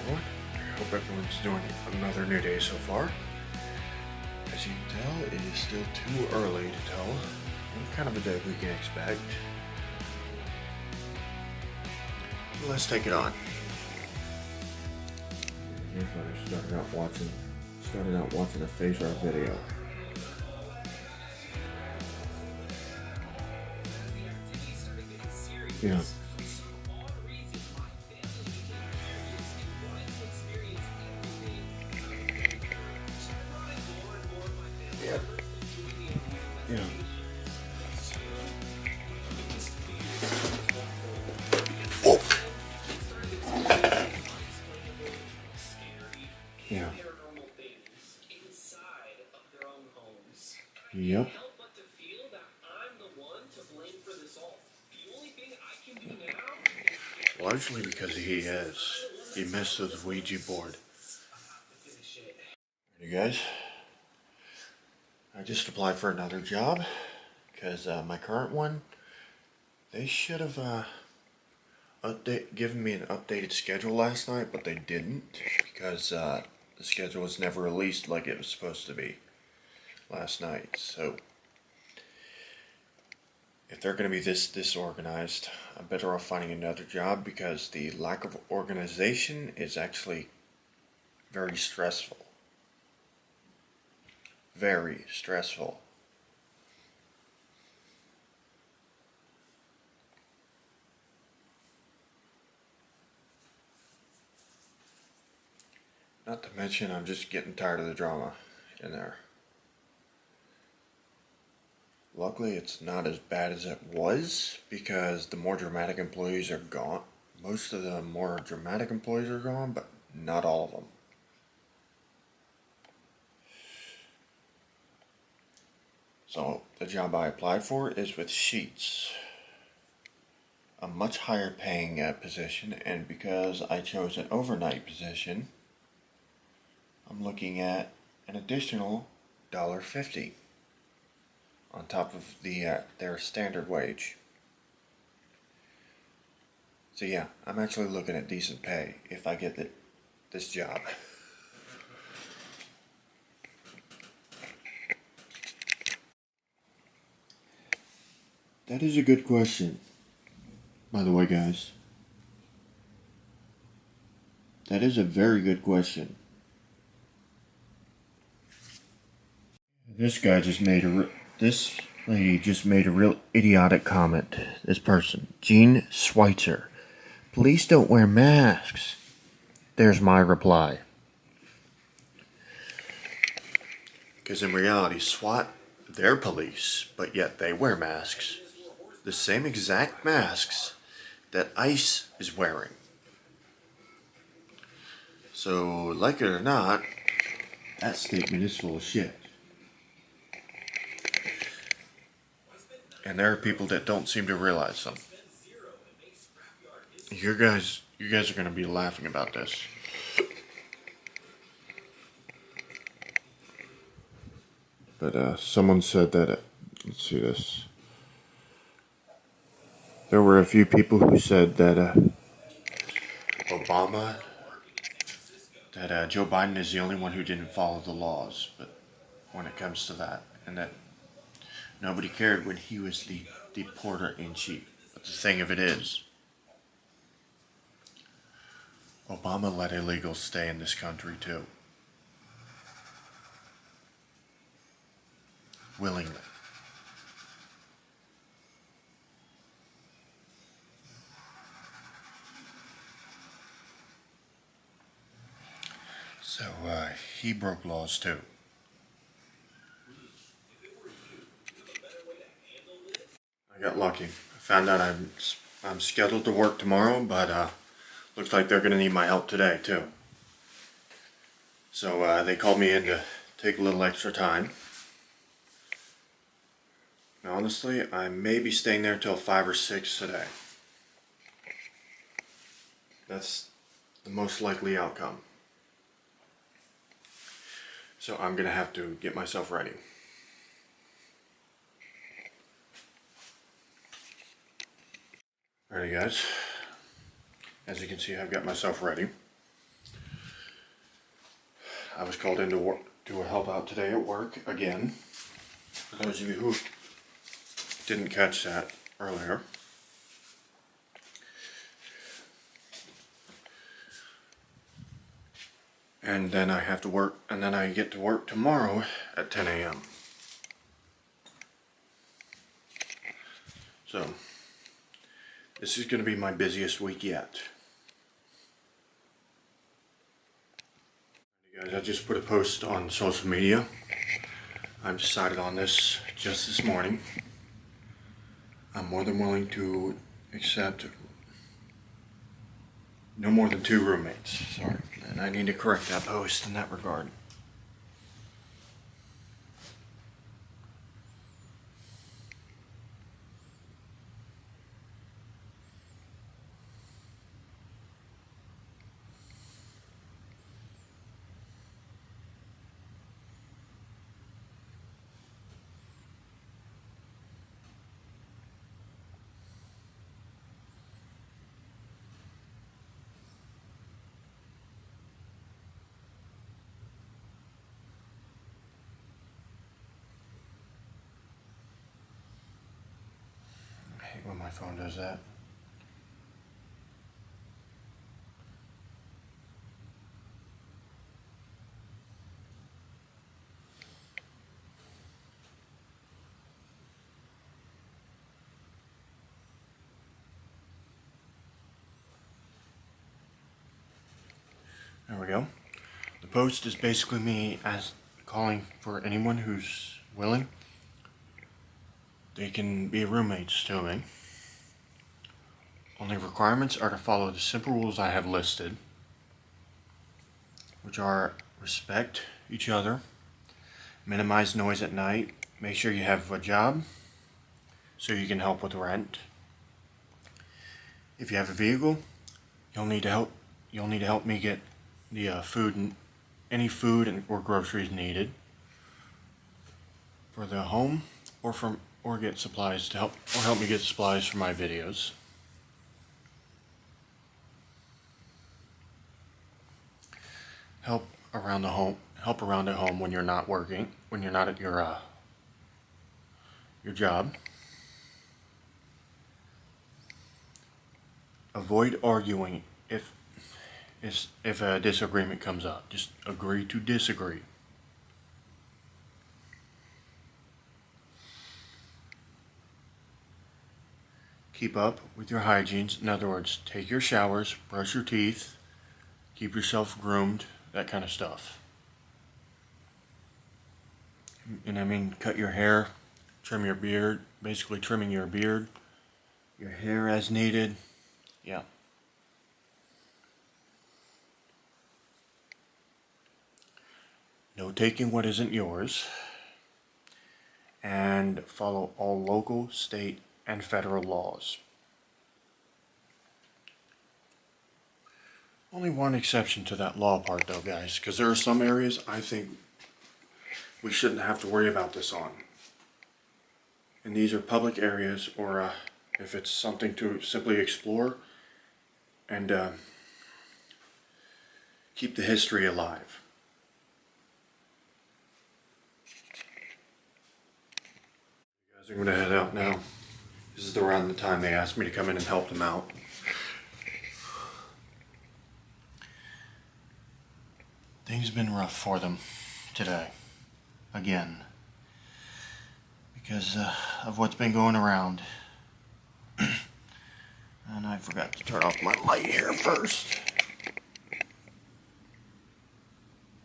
everyone. I hope everyone's doing another new day so far. As you can tell, it is still too early to tell what kind of a day we can expect. Let's take it on. Here's when I started out watching a face art video. Yeah. Yeah. Yeah. Oh. Yeah. Yep. Largely because he messed with the Ouija board. You guys, I just applied for another job because my current one, they should have given me an updated schedule last night, but they didn't because the schedule was never released like it was supposed to be last night. So if they're going to be this disorganized, I'm better off finding another job because the lack of organization is actually very stressful. Very stressful. Not to mention, I'm just getting tired of the drama in there. Luckily, it's not as bad as it was because the more dramatic employees are gone. Most of the more dramatic employees are gone, but not all of them. So, the job I applied for is with Sheets. A much higher paying position, and because I chose an overnight position, I'm looking at an additional $1.50 on top of their standard wage. So yeah, I'm actually looking at decent pay if I get this job. That is a good question. By the way, guys, that is a very good question. This lady just made a real idiotic comment. This person, Jean Schweitzer. Police don't wear masks. There's my reply. Because in reality, SWAT, they're police, but yet they wear masks. The same exact masks that ICE is wearing. So, like it or not, that statement is full of shit. And there are people that don't seem to realize something. You guys are going to be laughing about this. But someone said that, let's see this. There were a few people who said that Joe Biden is the only one who didn't follow the laws, but when it comes to that, and that nobody cared when he was the deporter-in-chief. But the thing of it is, Obama let illegals stay in this country too. Willingly. So, he broke laws too. I got lucky. I found out I'm scheduled to work tomorrow, but looks like they're going to need my help today too. So they called me in to take a little extra time. Now, honestly, I may be staying there till 5 or 6 today. That's the most likely outcome. So I'm going to have to get myself ready. Alrighty guys, as you can see, I've got myself ready. I was called in to work, do a help out today at work again. For those of you who didn't catch that earlier. And then I have to work, and then I get to work tomorrow at 10 a.m. So, this is going to be my busiest week yet. Hey guys, I just put a post on social media. I've decided on this just this morning. I'm more than willing to accept no more than 2 roommates. Sorry, and I need to correct that post in that regard. I hate when my phone does that. There we go. The post is basically me as calling for anyone who's willing. They can be roommates to me. Only requirements are to follow the simple rules I have listed, which are respect each other, minimize noise at night, make sure you have a job so you can help with rent. If you have a vehicle, you'll need to help me get the food and any food or groceries needed for the home, or get supplies to help me get supplies for my videos. Help around at home when you're not working, when you're not at your job. Avoid arguing if a disagreement comes up. Just agree to disagree. Keep up with your hygiene. In other words, take your showers, brush your teeth, keep yourself groomed, that kind of stuff. And I mean, cut your hair, trim your beard, basically trimming your beard, your hair as needed. Yeah. No taking what isn't yours. And follow all local, state, and federal laws. Only one exception to that law part though, guys, because there are some areas I think we shouldn't have to worry about this on. And these are public areas, or if it's something to simply explore and keep the history alive. You guys are going to head out now. This is around the time they asked me to come in and help them out. Things have been rough for them today, again, because of what's been going around. And I forgot to turn off my light here first.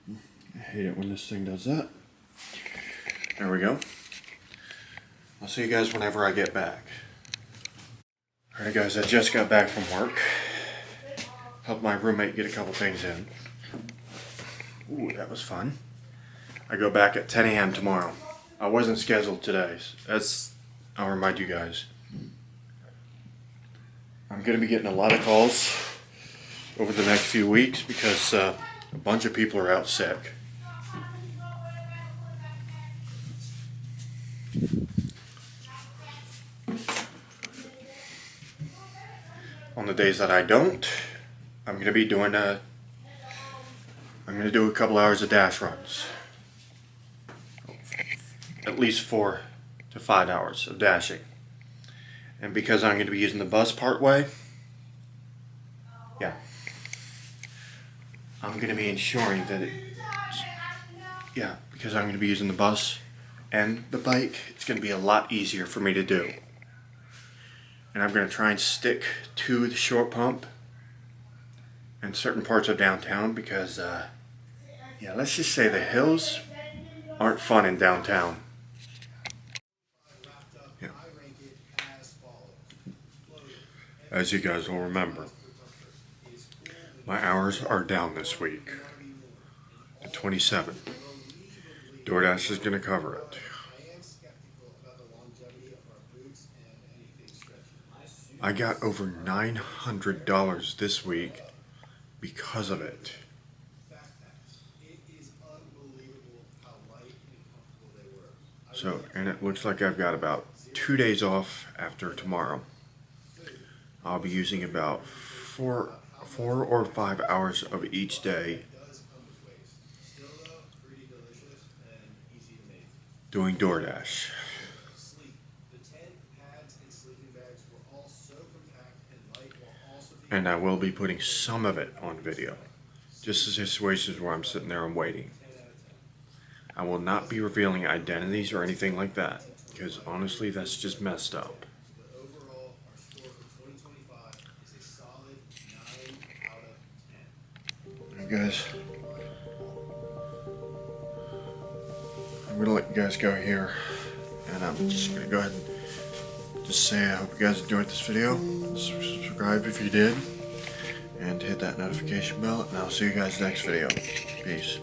I hate it when this thing does that. There we go. I'll see you guys whenever I get back. Alright guys, I just got back from work. Helped my roommate get a couple things in. Ooh, that was fun. I go back at 10 a.m. tomorrow. I wasn't scheduled today. I'll remind you guys. I'm going to be getting a lot of calls over the next few weeks because a bunch of people are out sick. On the days that I don't, I'm going to be I'm going to do a couple hours of dash runs. At least 4 to 5 hours of dashing. And because I'm going to be using the bus part way, yeah, I'm going to be ensuring that because I'm going to be using the bus and the bike, it's going to be a lot easier for me to do. And I'm going to try and stick to the short pump in certain parts of downtown because, let's just say the hills aren't fun in downtown. Yeah. As you guys will remember, my hours are down this week to 27. DoorDash is going to cover it. I got over $900 this week because of it. So, and it looks like I've got about 2 days off after tomorrow. I'll be using about 4 or 5 hours of each day doing DoorDash. And I will be putting some of it on video. Just the situations where I'm sitting there and waiting. I will not be revealing identities or anything like that, because honestly that's just messed up. Hey guys, I'm going to let you guys go here, and I'm just going to go ahead and just say I hope you guys enjoyed this video. Subscribe if you did, and hit that notification bell, and I'll see you guys next video. Peace.